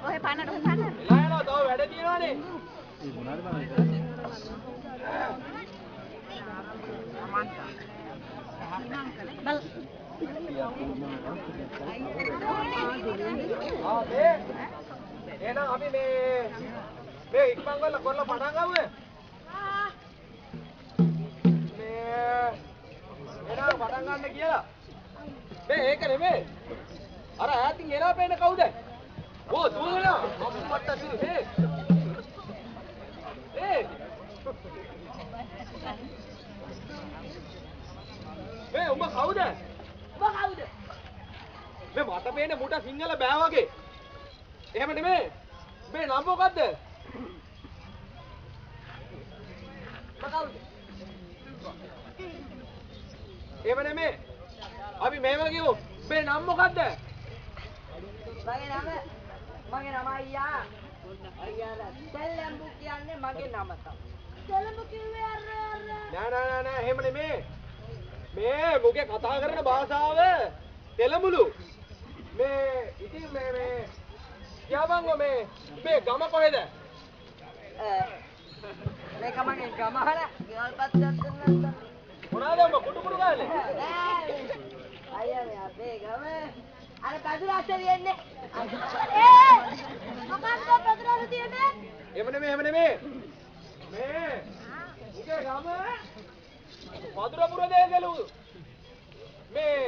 කොහේ පානට උස්සන්න? එලා යනවා තව වැඩ තියෙනවානේ. එහෙනම් අපි මේ ඉක්මන් කරලා පටන් ගමුද? එහෙනම් පටන් ගන්න කියලා. ඒක නෙමෙයි. අර ඈතින් එනවා පේන කවුද? ඕ දුවනවා. අප්පුවට දුව උඹ කවුද? මේ මට පේන්නේ මුට සිංහල බෑ වගේ. එහෙම නෙමෙයි. මේ නම මොකද්ද? කවුද? එහෙම නෙමෙයි. අපි මේව කිව්වෝ. මේ නම මොකද්ද? මගේ නම අයියා. අයියාලා සෙල්ලම්බු කියන්නේ මගේ නම තමයි. සෙල්ලම්බු කිව්වේ අර නෑ එහෙම නෙමෙයි. මේ මුගේ කතා කරන භාෂාව තෙලමුළු. මේ ඉතින් මේ කියවංගෝ මේ ගම කොහෙද? මේක මගේ ගම හර ගල්පත් දැක්කම මොනවාද උඹ කුඩු ගානේ? අයියා මේ අපේ ගම අර පදුරාස තියෙන්නේ. මොකක්ද පදුරාස තියෙන්නේ? එහෙම නෙමෙයි. මේ මුගේ ගම මధుරපුර දේශලු. මේ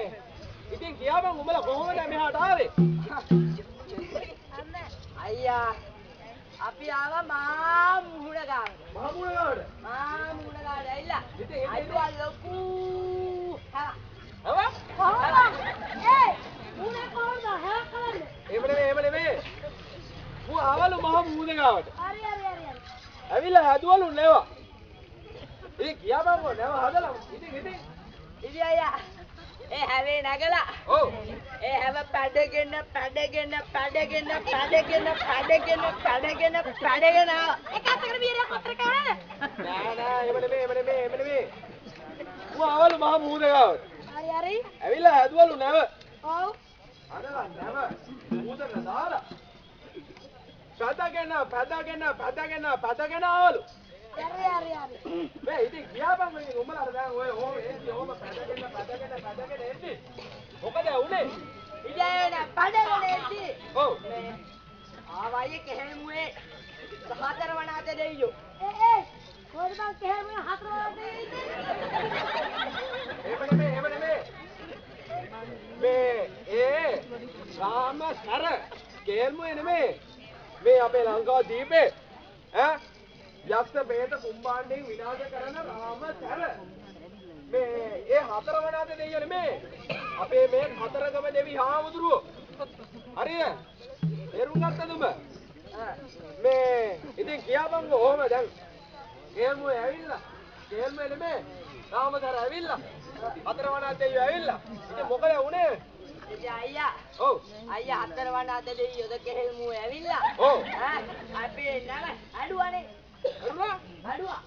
ඉතින් කියවං උඹලා කොහොමද මෙහාට ආවේ? අයියා අපි ආවා මා මුහුණ ගාවට. මහා මුහුණ ගාවට? මා මුහුණ ගාවට ඇවිල්ලා. අයියා ලොකු. හා. මුහුණ කොහොමද හා කරන්නේ? එහෙම නෙමෙයි. මු ආවලු මහා මුහුණ ගාවට. හරි. ඇවිල්ලා හැදුවලු නේවා. ඉතින් කියවංගෝ නේව හදලා. ඉතින් අයියා ඒ හැවේ නැගලා. ඔව්. ඒ හැව පැඩගෙන එකත් එක්ක බීරයක් අතර කවනද? නෑ එහෙම නෙමෙයි. මු ආවලු මහා මුහුණ ගාවට. හරි. ඇවිල්ලා හැදුවලු නේව. ඔව්. හදලා නේව. මුහුණට දාලා. පැදගෙන ආවලු. හරි. මේ ඉතින් කියපන් මේ උඹලාට දැන් ඔය ඕම පැදගෙන එන්නේ. මොකද උනේ? ඉතින් පැදගෙන එද්දි. ඔව්. ආවයි කෙහෙමුවේ හතර වනාත දෙයියෝ. කොහොමද මං කෙහෙමුවේ හතර වනාත දෙයියෝ? එහෙම නෙමෙයි. මේ රාම සර කෙහෙමුවේ නෙමෙයි. මේ අපේ ලංකාව දීපේ යක්ෂ බේත කුම්භාණ්ඩයෙන් විනාශ කරන රාම සර. මේ හතර වනාත දෙයියෝ නෙමෙයි. අපේ මේ හතරගම දෙවි හාමුදුරුවෝ. හරිද? තේරුම් ගත්තද උඹ? මේ ඉතින් කියවංගෝ ඔහම දැන් කෙහෙමුවේ ඇවිල්ලා. කෙහෙමුවේ නෙමෙයි. රාම සර ඇවිල්ලා. හතර වනාත දෙයියෝ ඇවිල්ලා. ඉතින් මොකද උනේ? ඉතින් අයියා. ඔව්. අයියා හතර වනාත දෙයියෝද කෙහෙමුවේ ඇවිල්ලා. ඔව්. අපි නම අඩුවනේ. අඩුවා.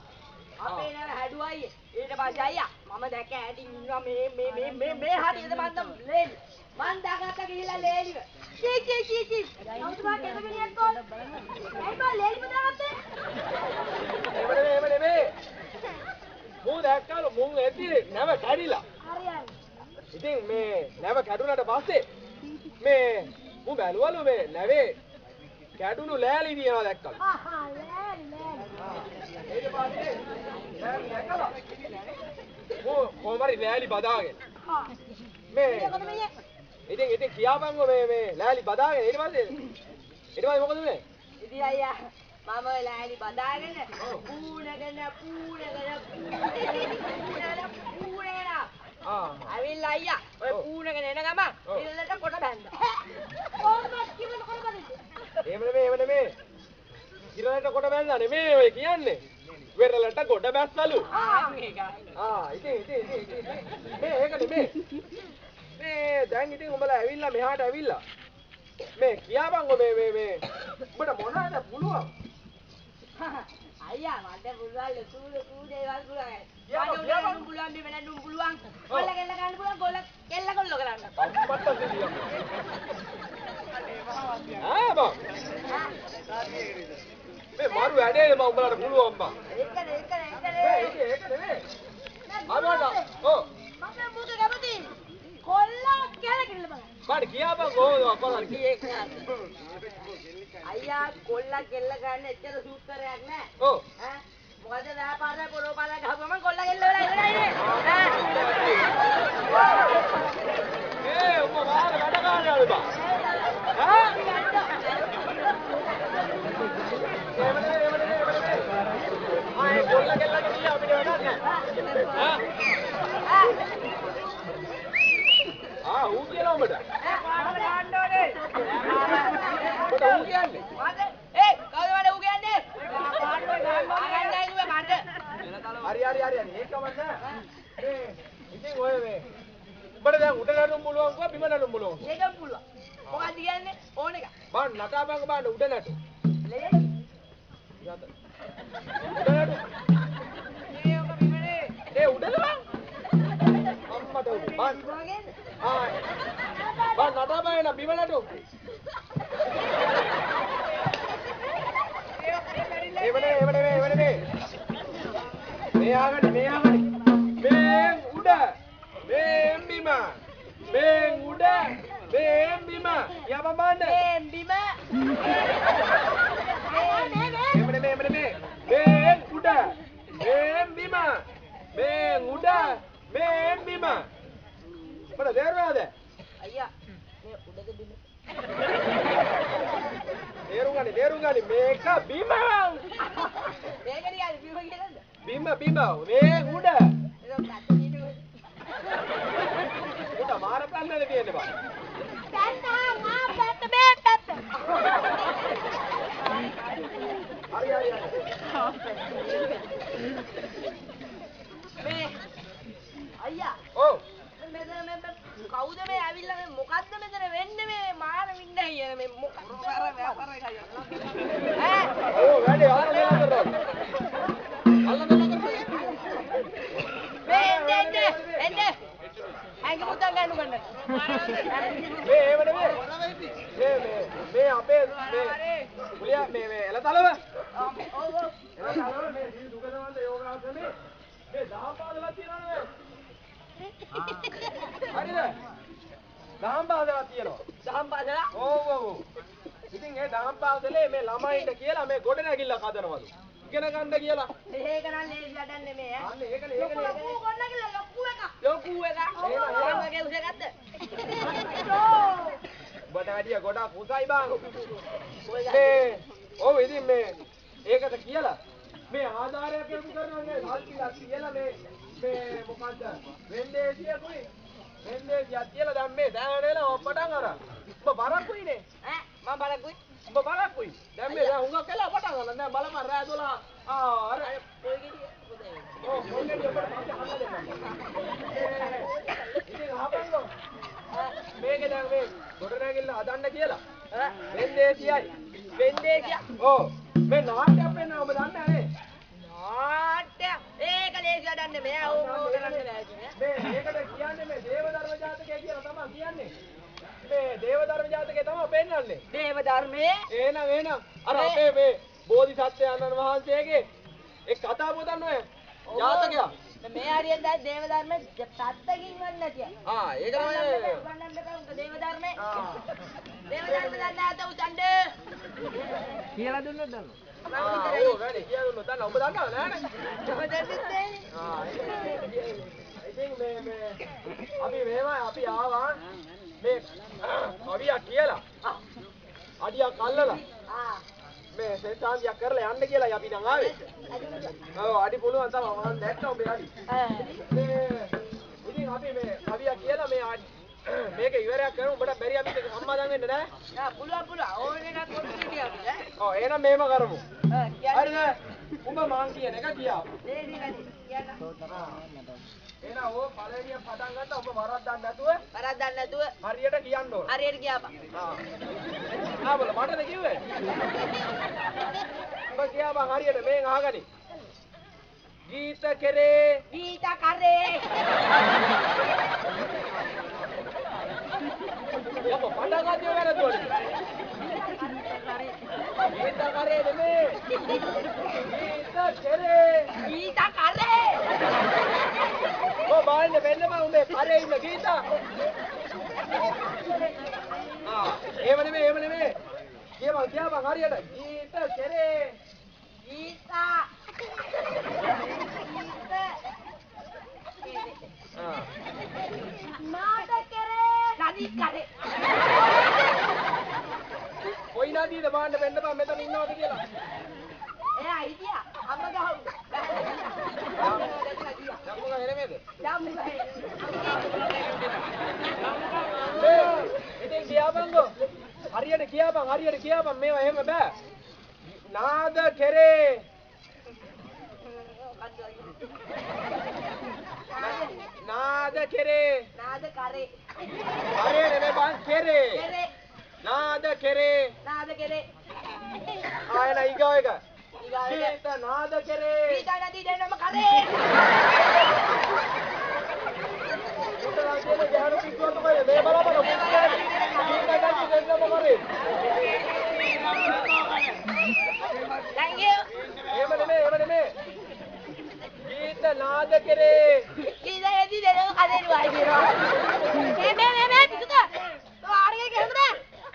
අපේ නම හැඩුවයි. ඊට පස්සේ අයියා මම දැක ඇටි ඉන්නවා මේ හරියද මන්ද ලේලි. මන් දාගත්ත ගිහිල්ලා ලේලිව. කී. අවුතුමා කෙනෙක් කොල්. ඇයි බා ලේලි බදාගත්තේ? එහෙම නෙමෙයි. මූ දැක්කලු මුන් එද්දි නැව කැඩිලා. හරි. ඉතින් මේ නැව කැඩුනට පස්සේ මේ මූ බැලුවලු මේ නැවේ කැඩුණු ලෑලි තියනවා දැක්කලු. ලෑලි. ඊට පස්සේ ලෑලි දැකලා කොහොමරි ලෑලි බදාගෙන. මේ ඉතින් කියාපන්කෝ මේ ලෑලි බදාගෙන ඊට පස්සේ මොකද උනේ? ඉතින් අයියා මම ලෑලි බදාගෙන පූණගෙන අවිල්ලා අයියා ඔය පූණගෙන එන ගමන් ඉල්ලට කොට බැන්දා. කොහොමද කිව්වද කොහොමද? එහෙම නෙමෙයි. ඉරලට කොට බැන්දා නෙමෙයි ඔය කියන්නේ. වෙරළට කොට බැස්සලු. ඉතින් මේ ඒක නෙමෙයි. මේ දැන් ඉතින් උඹලා ඇවිල්ලා මෙහාට ඇවිල්ලා මේ කියාපන්කෝ මේ උඹට මොනවාද පුළුවන්? අයියා මට පුළුවන් ලොකු දේවල් පුළුවන්. කියපන්, මට කියපන්. උඩ පුළුවන් බිම නැටුම් පුළුවන්. ඔව්. කොල්ල කෙල්ල ගන්න පුළුවන් කොල්ල කෙල්ල කොල්ල කරන්න. අම්මට දෙවියන්. ආ බා. මේ මාරු වැඩේ මම උඹලට පුළුවන් බා. ඒක නේ. ඒක නෙමෙයි. ආවද? ඔව්. මම මුක කැමති. කොල්ල කෙල්ල කෙල්ල බලන්න. බාඩ කියාපන් කොහොමද අපලන් අයියා කොල්ල කෙල්ල ගන්න එච්චර සූත්‍රයක් නෑ. ඔව්. ඈ මොකද ව්‍යාපාරය පොරෝපාරය ගහපුවම කොල්ල කෙල්ල වෙලා ඉවරයිනේ. ඒ උඹ වාර වැඩ ගන්නවද බා? ඈ? ආයේ කොල්ල කෙල්ලගේ කිය අපිට වැඩක් නෑ. ආ ඌ කියනවා උඹට. ගන්න ඕනේ. උඹට ඌ කියන්නේ. කවුද මට ඌ කියන්නේ? ගන්නයි නුඹ මට. හරි ඒක කවන්න. මේ ඉතින් ඔය මේ උඹට දැන් උඩ නටුම් පුළුවන් කෝ බිම නටුම් පුළුවන්. ඒකම පුළුවන්. මොකක්ද කියන්නේ? ඕන එක. බං නටාපන් බං උඩ නටුම්. ලේ. යත. උඩ නටුම්. මේ ඔක බිමනේ. ඒ උඩද බං? අම්මට උඩ. බං. මොකගෙන්ද? ආ. බං නටාපන් එන බිම නටුම්. එවනේ. මේ ආගනි. මේ උඩ. මේ බිම. මේ උඩ. මේ බිම. යපන් බන්න. මේ බිම. මේ උඩ. මේ බිම. මේ උඩ. මේ බිම. බඩ තේරුණාද? අයියා මේ උඩද බිම. තේරුම් ගනි මේක බිම. මේක නිකන් බිම කියලාද? බිම මේ උඩ. ඒක පැත්ත දිනන. උඩ මාර පන්නද තියෙන්නේ බා. පැත්ත මා පැත්ත මේ පැත්ත. හරි. මේ අයියා ඔව්. මෙතන මේ කවුද මේ ඇවිල්ලා මේ මොකද්ද මෙතන වෙන්නේ මේ මාර වින්න කියන මේ මොකක්ද ව්‍යාපාරය ඈ ඔව් වැඩි ආර මෙලා කරනවා. මේ එන්නේ ඇඟ මුතන් ගන්න ගන්න මේ අපේ මේ පුලියා මේ එලතලව. ඔව් එලතලව මේ දුකදවන්ත යෝගාසනේ මේ දාපාදලා තියනවනේ. හරිද? දහම් පාසලක් තියෙනවා. දහම් පාසලා ඔව්. ඉතින් ඒ දහම් පාසලේ මේ ළමයින්ට කියලා මේ ගොඩනැගිල්ලක් හදනවලු. ඉගෙන ගන්න කියලා. මේක නම් ලේසි වැඩක් නෙමෙයි ඈ අන්න ඒකනේ. ලොකු ගොන්න කියලා ලොකු එක එහෙම. වගේ උස ගත්ත ඔබට වැඩිය ගොඩක් උසයි බං. මේ ඔව් ඉතින් මේ ඒකට කියලා මේ ආධාරයක් යොමු කරනවා සල්පිලක් කියලා මේ මොකද්ද වෙන්දේසියකුයි වෙන්දේසියක් කියලා දැන් මේ දැනනේලා පටන් අර ඔබ බරකුයිනේ ඈ මම බලකුයි ඔබ බරකුයි දැන් මේ දැන් හුඟක් කියලා පටන් ගන්න දැන් බලපන් රෑ 12 අර ඔය ගෙඩිය ඔව් මොන්නේ ඔබට පස්සේ හල්ලා දෙන්න ඉතින් අහපන්කෝ මේක දැන් මේ ගොඩනැගිල්ල හදන්න කියලා වෙන්දේසිය ඔව් මේ නාට්‍යයක් වෙන්න ඔබ දන්නේ නැහැ නාට්‍ය ඒක ලේසි වැඩක් නෙමෙයි ඕක කරන්න ලෑස්ති නේ මේ මේකට කියන්නේ මේ දේවධර්ම ජාතකය කියලා තමයි කියන්නේ. මේ දේවධර්ම ජාතකය තමයි පෙන්නන්නේ. දේව ධර්මයේ එහෙනම් අර අපේ මේ බෝධිසත්වයන්න් වහන්සේගේ ඒ කතා පොතක් නෝ ජාතකය. මේ හරියට දැන් දේව ධර්මයේ පැත්තකින් වන්න නැතිය. ඒක තමයි. වන්නන්න බෑ උන්ට දේව ධර්මයේ. දේව ධර්ම දන්න ආත උසන්ඩ. කියලා දුන්නොත් දන්නව. ඔව් වැඩි කියලා දුන්නොත් දන්නව. ඔබ දන්නව නෑනේ. ඔබ දන්නේ ඉතින් මේ අපි ආවා මේ අවියක් කියලා. අඩියක් අල්ලලා මේ සෙන්සාන්තියක් කරලා යන්න කියලා අපි නම් ආවේ. ඔව් අඩි පුළුවන් තමයි මම දැක්කා උඹේ අඩි. මේ ඉතින් අපි මේ අවියක් කියලා මේ මේක ඉවරයක් කරමු උඹට බැරි අපිට සම්මාදම් වෙන්න නෑ. පුළුවන් ඕනේ නම් කොට්ටි කියන්න ඈ. ඔව් එහෙනම් මේම කරමු. කියන්නේ හරිද? උඹ මාන් කියන එක කියාපන්. ලේසි වැඩි කියන්න. එහෙනම් ඕ පළවෙනිය පටන් ගත්තා උඹ වරද්දන්න නැතුව වරද්දන්න නැතුව හරියට කියන්න ඕන. හරියට කියපන්. ආ බල මටද කිව්වේ? උඹ කියාපන් හරියට මේන් අහගනි. ගීත කෙරේ ගීත කරේ. යප පටන් ගන්නව වැරදුවද? ගීත කරේ නෙමේ. ගීත කෙරේ. ගීත කරේ. ඔය බලන්න වෙන්නම උඹේ කරේ ඉන්න ගීත. එහෙම නෙමේ. කියපන් හරියට. ගීත කෙරේ. ගීත. නාද කරේ. නදී කරේ. කොයි නදීද බලන්න වෙන්නම මෙතන ඉන්නවද කියලා. එයා හිටියා. අම්ම ගහුවා. යම්මුගා නෙමෙයිද? ඉතින් කියපන්කෝ. හරියට කියපන් මේවා එහෙම බෑ. නාද කෙරේ. නාද කෙරේ. නාද කරේ. හරියට නේ බං කෙරේ. කරේ. නාද කෙරේ. නාද කරේ. ආයෙන ඊගාව එක. ඊගාව එක. ගීත නාද කෙරේ. ගීත නදී දෙන්නම කරේ. උඩලා දෙන ගැහණු පිටුවට කොහෙද මේ බලපන් ගීත නදී දෙන්නම කරේ. Thank you. එහෙම නෙමේ. ගීත නාද කෙරේ. ගීත නදී දෙන්නම කරේ වයි කියනවා. මේ පිටුද? તો ආරගේ ගෙහුද?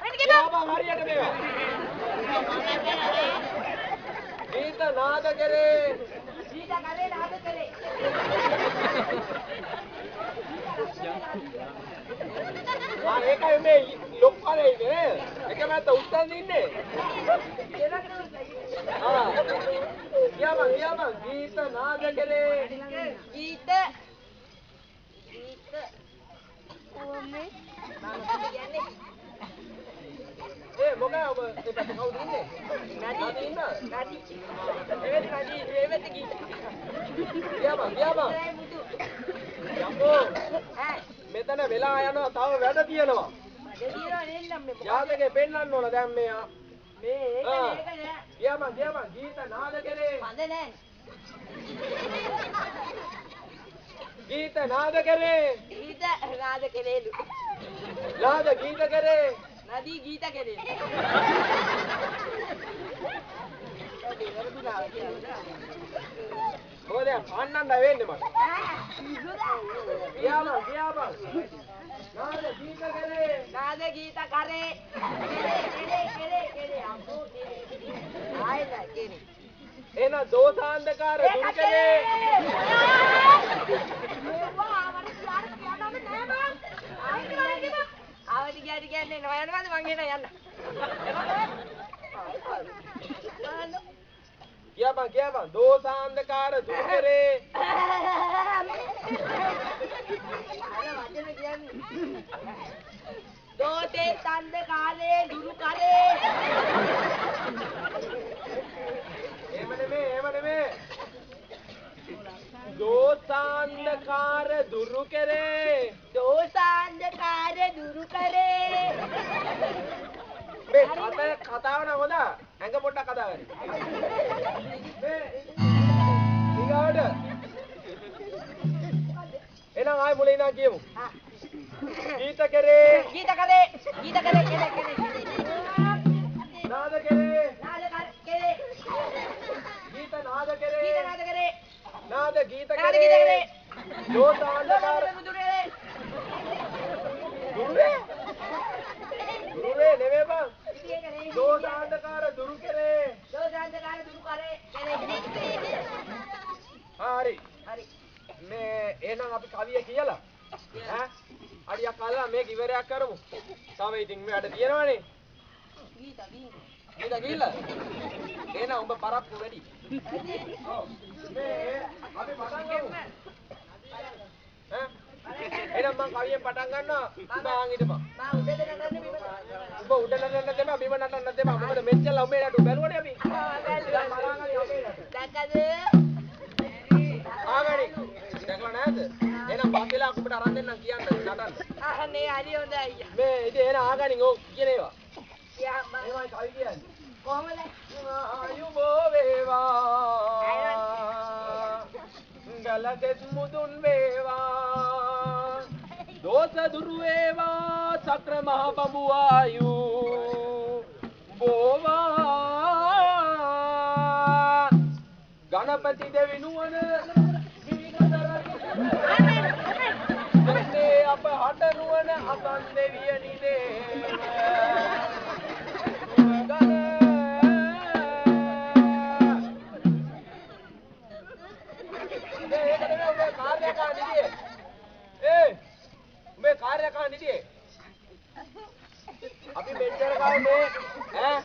වෙන්න කියපන්. කියපන් හරියට මේවා. ගීත නාද කෙරේ. ගීත කරේ නාද කරේ. ඒකයි මේ ලොක්කනේ ඉන්නේ. එක මැත්ත උස්සන් ඉන්නේ. කියපන් ගීත නාද කෙරේ. ගීත ඕමේ කියන්නේ මොකද ඔබ ඒ පැත්තේ කවුද ඉන්නේ? නදී ඉන්න. නදී. ඒවෙත් ගීත. කියපන්. යම්මෝ මෙතන වෙලා යනවා තව වැඩ තියෙනවා. දෙවියෝ නෙන්නම් මේ. ජාතකේ පෙන්නන්න ඕන දැන් මේ. මේ ඒක නෑ. කියපන් ගීත නාද කෙරේ. මන්ද නෑ. ගීත නාද කෙරේ. ගීත නාද කෙරේලු. නාද ගීත කෙරේ. නදී ගීත කෙරේලු. මොකද අන්නන්න වෙන්නේ මට. කියපන්. නාද ගීත කෙරේ. නාද ගීත කරේ. කෙරේ අම්මෝ කෙරේ. ආයෙත් කෙරේ. එන දෝසාන්ධකාර දුරු කෙරේ. ආවද කියන්නේ නොයනවාද මං එන යන්න. කියපන් දෝසාන්ධකාර දුරු කෙරේ. දෝතේ සන්ධකාරේ දුරු කරේ. එහෙම නෙමේ. දෝසාන්ධකාර දුරු කෙරේ. දෝසාන්ධකාර දුරු කරේ. මේ කතාව නම් හොඳ. ඇඟ පොඩ්ඩක් කතා කරන්න. මේ ඊගාවට එහෙනම් ආයෙ මුලින් ඉඳන් කියමු. ගීත කෙරේ. ගීත කරේ. නාද කෙරේ. නාද කරේ. ගීත නාද කෙරේ. ගීත නාද කරේ. නාද ගීත නාද ගීත කෙරේ. කරේ. දෝසාන්ධකාර දුරේ. දුරුවේ නෙමෙයි බං. දෝසාන්ධකාර දුරු කෙරේ. දෝසාන්ධකාර දුරු කරේ. හරි. හරි. මේ එහෙනම් අපි කවිය කියලා ඈ අඩියක් අල්ලලා මේක ඉවරයක් කරමු. තව ඉතින් මේ වැඩ තියෙනවනේ. ගීත ගිහිල්ලා. එහෙනම් උඹ පරක්කු වැඩි. ඔව්. මේ අපි පටන් ගමු. ඈ එහෙනම් මං කවියෙන් පටන් ගන්නවා. උඹ ආන් හිටපන්. මා උඩ දෙන්න බිම. උඹ උඩ නටන්න දෙපා බිම නටන්න දෙපා. මොකද මෙච්චර උඹේ නටු බැලුවනේ අපි. දැක්කද? ආගනි. දැකලා නැද්ද? එහෙනම් බස්සලා උඹට අරන් දෙන්නම් කියන්න නටන්න. අනේ හරි හොඳයි අයියා. මේ ඉතින් එහෙනම් ආගනි ඕක කියන ඒවා. යා මම ඒවයි කවි කියන්නේ. කොහමද? ආයුබෝ වේවා ගලදෙත් මුදුන් වේවා දෝෂ දුරු වේවා සක්‍ර මහ බඹු ආයු බෝවා ගණපති දෙවිනුවන දෙන්නේ අප හට නුවන අසන් දෙවිය නිදේ අපි මෙච්චර කාලේ මේ ඈ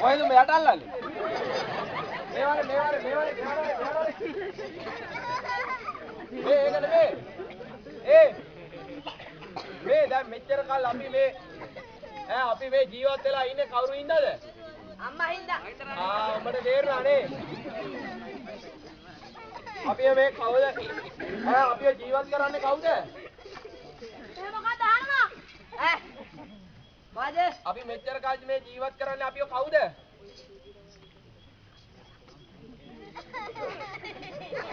කොහෙද මේ යට අල්ලන්නේ මේවනේ මේක නෙමෙයි මේ දැන් මෙච්චර කාල අපි මේ අපි මේ ජීවත් වෙලා ඉන්නේ කවුරු හින්දාද අම්මා හින්දා උඹට තේරුණා නේ අපි මේ කවුද අපි ජීවත් කරන්නේ කවුද මොකද අහනවා මොකද අපි මෙච්චර කාලෙ මේ ජීවත් කරන්නේ අපිව කවුද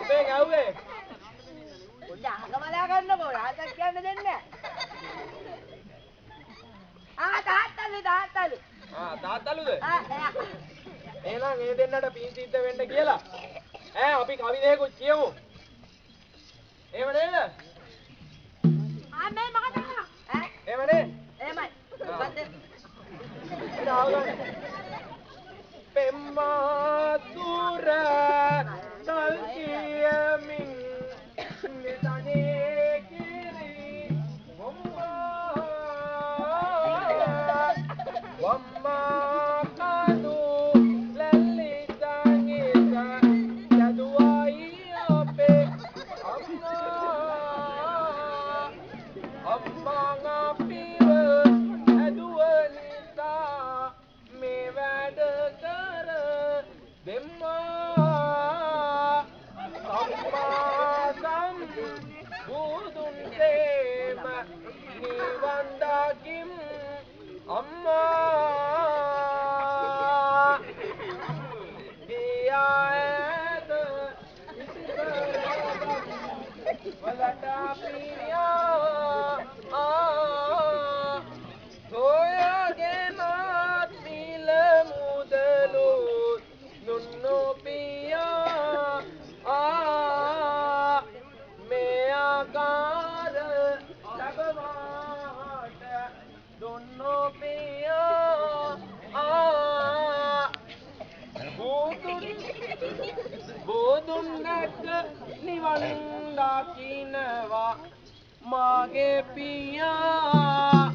මේ ගැව්වේ උඩ අහගමලා ගන්නකෝ රහසක් කියන්න දෙන්නේ තාත්තලු තාත්තලුද එහෙනම් ඒ දෙන්නට පින් සිද්ධ වෙන්න කියලා අපි කවි දෙකකුත් කියමු එහෙම නේද මේ මොකද එහෙම නේ එහෙමයි පෙම්මාතුර දල්කියමින් නිතනේ කිරි වම්මා කනු ලැලි සංගීත යදුවයි අපේ අම්මා අපිව ඇදුව නිසා මේ වැඩ කර දෙම්මා අම්මා සම් බුදුන් තේම නිවන් දකිම් අම්මා ගියාද වලට පිරියා සොයගෙන තිල මුදලු නුන්නු පියා මේ ආකාර ලැබවාට දුන්නු පියා බුදුන් නැක නිවන් දකින්නවා මාගේ පියා